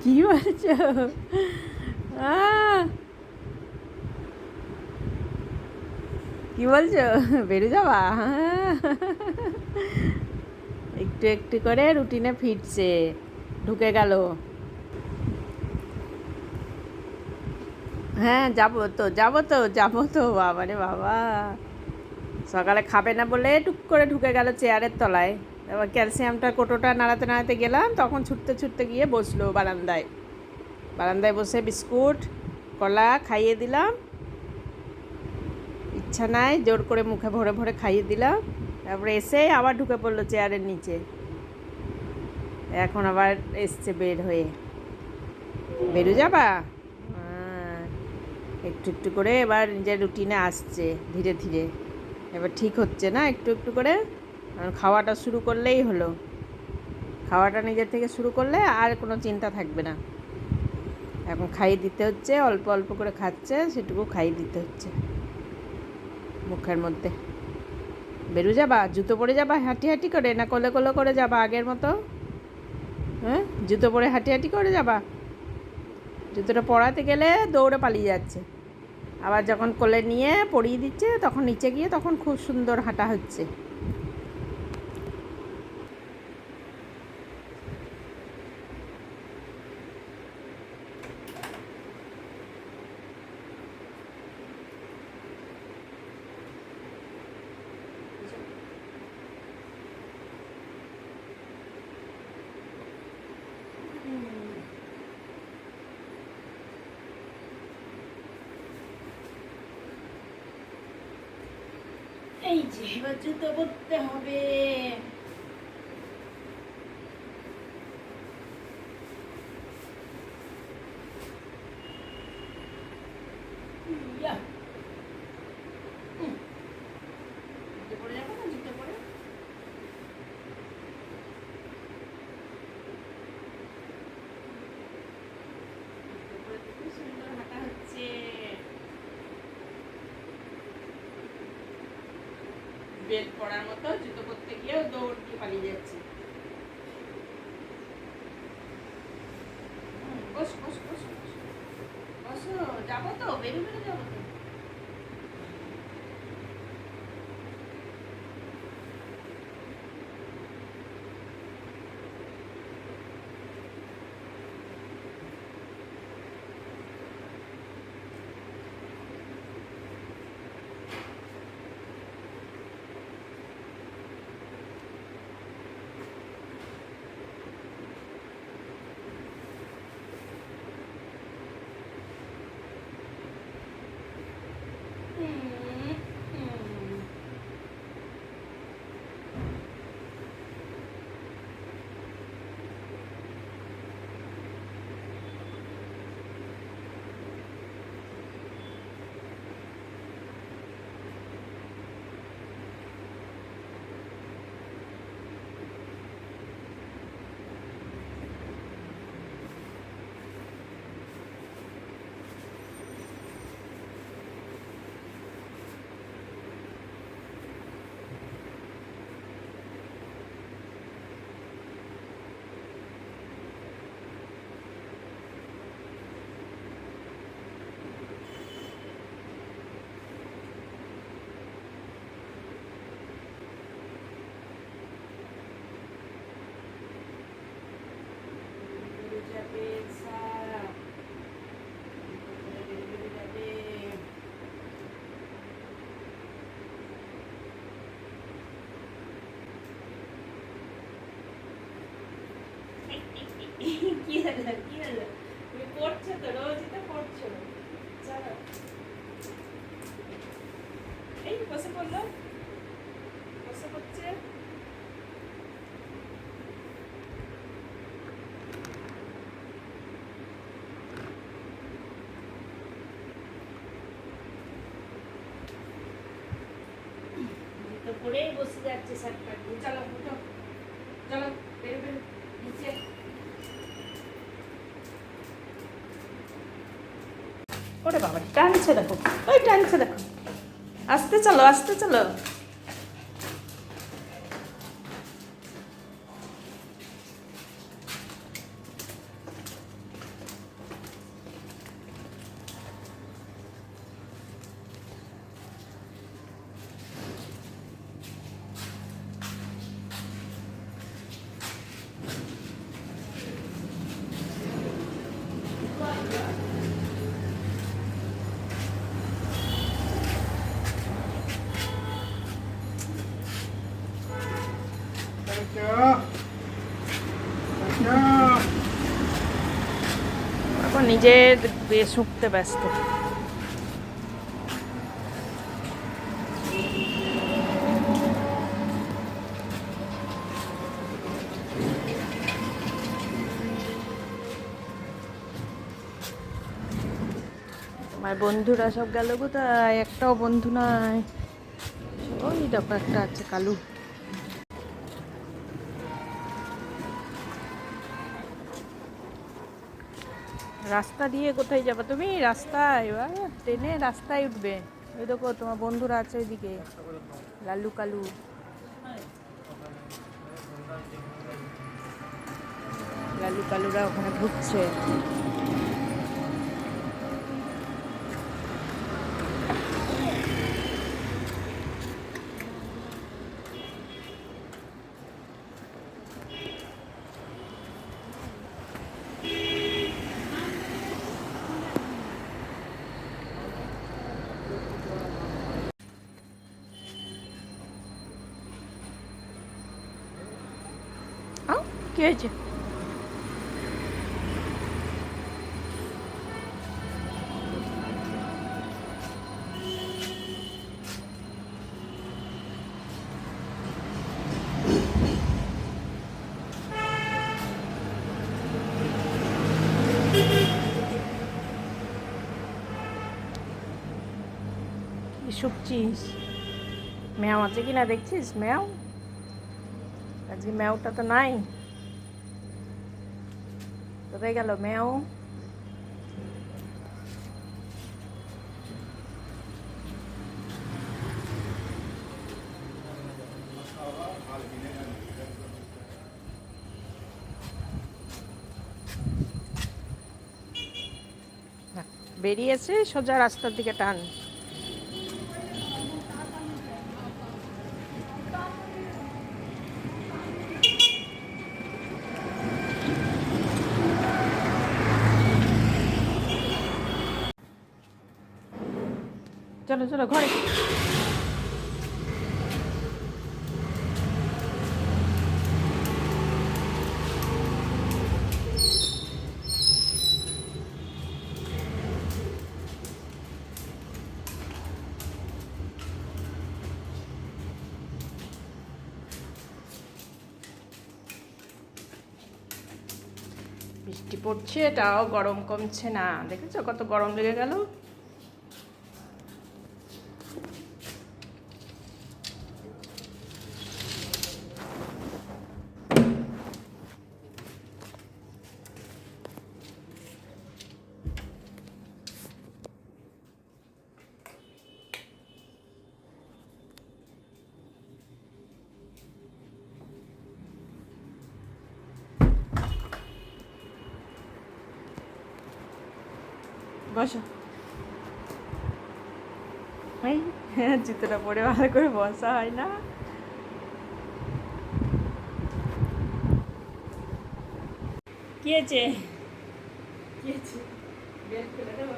কি বলছো? আহ, কি বলছো? বেরো যাবা? একটু একটু করে রুটিনে ফিরছে, ঢুকে গেল। হ্যাঁ, যাবো তো, যাবো তো, যাবো তো, বাবা রে বাবা। সকালে খাবে না বলে টুক করে ঢুকে গেল চেয়ারের তলায়। এবার ক্যালসিয়ামটা কোটোটা নাড়াতে নাড়াতে গেলাম, তখন ছুটতে ছুটতে গিয়ে বসলো বারান্দায়। বারান্দায় বসে বিস্কুট কলা খাইয়ে দিলাম। ইচ্ছা নাই, জোর করে মুখে ভরে ভরে খাইয়ে দিলাম। তারপরে এসে আবার ঢুকে পড়লো চেয়ারের নিচে। এখন আবার এসছে বের হয়ে। বেরো যাবা? হ্যাঁ, একটু একটু করে এবার নিজের রুটিনে আসছে ধীরে ধীরে। এবার ঠিক হচ্ছে না একটু একটু করে। কারণ খাওয়াটা শুরু করলেই হলো। খাওয়াটা নিজের থেকে শুরু করলে আর কোনো চিন্তা থাকবে না। এখন খাইয়ে দিতে হচ্ছে, অল্প অল্প করে খাচ্ছে, সেটুকু খাইয়ে দিতে হচ্ছে মুখের মধ্যে। বেরো যাবা? জুতো পরে যাবা হাঁটি হাঁটি করে, না কোলে কোলে করে যাবা আগের মতো? হ্যাঁ, জুতো পরে হাঁটি হাঁটি করে যাবা? জুতোটা পরাতে গেলে দৌড়ে পালিয়ে যাচ্ছে। আবার যখন কোলে নিয়ে পরিয়ে দিচ্ছে তখন নিচে গিয়ে তখন খুব সুন্দর হাঁটা হচ্ছে। এই যে এবার জুতো পরতে হবে। ইয়া, জুতো পরে যাবো না? জুতো পরে খুব সুন্দর হাঁটা হচ্ছে। বেল্ট পরার মতো জুতো পরতে গিয়েও দৌড় দিয়ে পালিয়ে যাচ্ছে। বস বস বস বস, বসো। যাবো তো, বেরো বেরো যাবো তো। বেরো যাবে সারা, বেরো বেরো যাবে। কি হলো কি হলো? তুমি পড়ছো তো, রোজই তো পড়ছো। চলো, এই বসে পড়লো, বসে পড়ছে। তো পড়েই বসে যাচ্ছে শার্ট প্যান্ট দিয়ে। চলো উঠো, চলো বেরো বেরো নিচে। ওরে বাবা, টানছে দেখো, ওই টানছে দেখো। আস্তে চলো, আস্তে চলো। এখন নিজের বেশ উঠতে ব্যস্ত। আমার বন্ধুরা সব গেল কোথায়? একটাও বন্ধু নাই। ওই দেখো একটা আছে, কালু। রাস্তা দিয়ে কোথায় যাবে তুমি? রাস্তায় ট্রেনে রাস্তায় উঠবে। ওই দেখো তোমার বন্ধুরা আছে ওইদিকে, লালু কালু। লালু কালুরা ওখানে ঘুরছে। কি হয়েছে? কি শুকছিস? ম্যাও আছে কি না দেখছিস? ম্যাও আজকে ম্যাওটা তো নাই। কোথায় গেল ম্যাও? বেরিয়েছে, সোজা রাস্তার দিকে টান। চলো চলো ঘরে। বৃষ্টি পড়ছে, তাও গরম কমছে না। দেখেছো কত গরম লেগে গেল? বসো। এই জুতোটা পরে ভালো করে বসা হয় না। কি হয়েছে? কি হয়েছে? বেল খুলে দেবো?